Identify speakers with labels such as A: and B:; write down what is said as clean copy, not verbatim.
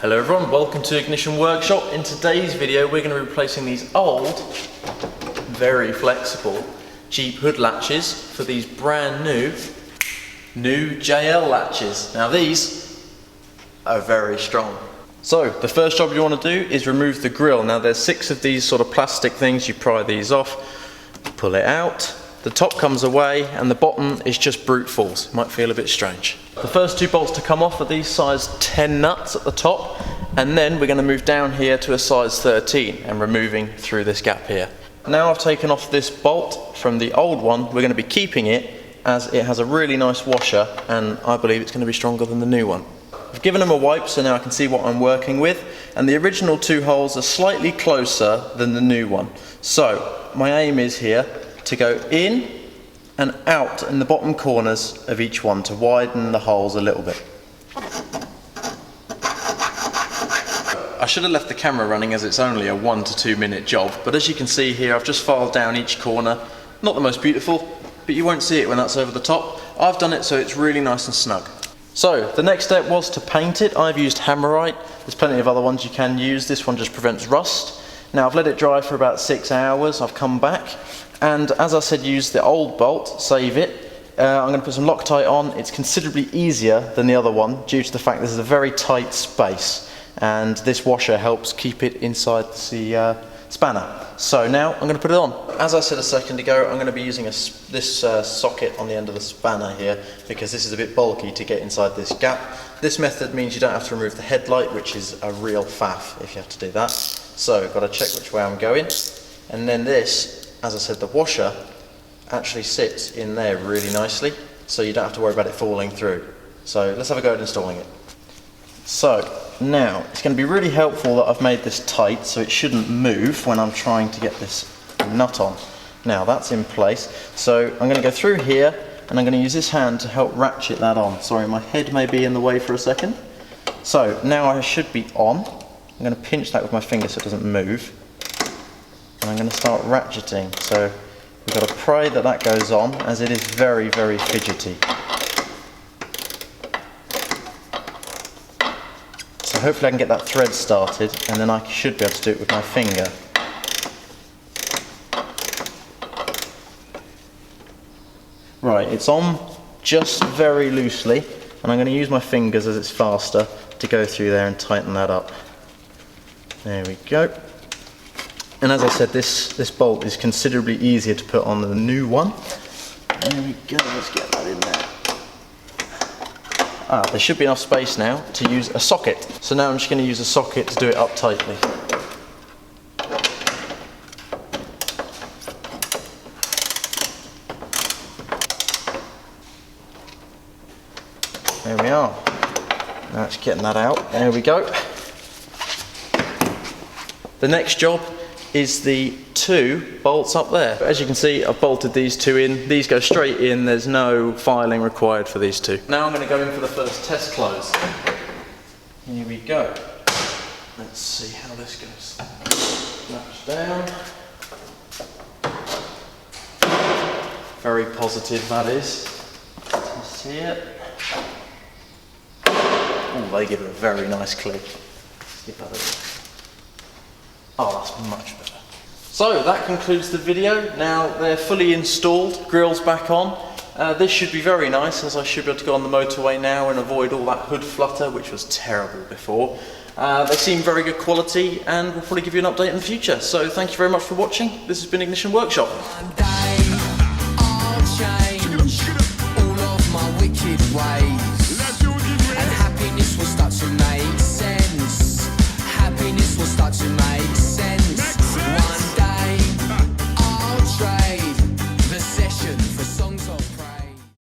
A: Hello everyone, welcome to Ignition Workshop. In today's video we're going to be replacing these old, very flexible Jeep hood latches for these brand new JL latches. Now these are very strong. So the first job you want to do is remove the grille. Now there's 6 of these sort of plastic things. You pry these off, pull it out. The top comes away and the bottom is just brute force. Might feel a bit strange. The first 2 bolts to come off are these size 10 nuts at the top, and then we're going to move down here to a size 13 and removing through this gap here. Now I've taken off this bolt from the old one. We're going to be keeping it as it has a really nice washer and I believe it's going to be stronger than the new one. I've given them a wipe so now I can see what I'm working with, and the original 2 holes are slightly closer than the new one. So my aim is here to go in and out in the bottom corners of each one to widen the holes a little bit. I should have left the camera running as it's only a 1 to 2 minute job, but as you can see here I've just filed down each corner. Not the most beautiful, but you won't see it when that's over the top. I've done it so it's really nice and snug. So the next step was to paint it. I've used Hammerite. There's plenty of other ones you can use. This one just prevents rust. Now I've let it dry for about 6 hours. I've come back and as I said, use the old bolt, save it. I'm going to put some Loctite on. It's considerably easier than the other one due to the fact this is a very tight space and this washer helps keep it inside the spanner. So now I'm going to put it on. As I said a second ago, I'm going to be using this socket on the end of the spanner here because this is a bit bulky to get inside this gap. This method means you don't have to remove the headlight, which is a real faff if you have to do that. So I've got to check which way I'm going, and then this, as I said, the washer actually sits in there really nicely so you don't have to worry about it falling through. So let's have a go at installing it. So now it's going to be really helpful that I've made this tight so it shouldn't move when I'm trying to get this nut on. Now that's in place, so I'm going to go through here and I'm going to use this hand to help ratchet that on. Sorry, my head may be in the way for a second. So now I should be on. I'm going to pinch that with my finger so it doesn't move, and I'm going to start ratcheting. So we've got to pray that that goes on as it is very, very fidgety. So hopefully I can get that thread started and then I should be able to do it with my finger. Right, it's on just very loosely and I'm going to use my fingers as it's faster to go through there and tighten that up. There we go. And as I said, this bolt is considerably easier to put on than the new one. There we go, let's get that in there. There should be enough space now to use a socket. So now I'm just going to use a socket to do it up tightly. There we are. Now it's getting that out. There we go. The next job is the 2 bolts up there. As you can see, I've bolted these 2 in. These go straight in. There's no filing required for these 2. Now I'm going to go in for the first test close. Here we go. Let's see how this goes. Latch down. Very positive that is. Test here. Oh, they give it a very nice click. Let's give that a Oh, that's much better. So that concludes the video. Now they're fully installed, grills back on. This should be very nice as I should be able to go on the motorway now and avoid all that hood flutter, which was terrible before. They seem very good quality and we'll probably give you an update in the future. So thank you very much for watching. This has been Ignition Workshop.
B: One day I'll change all of my wicked ways, and happiness will start to make sense. Happiness will start to make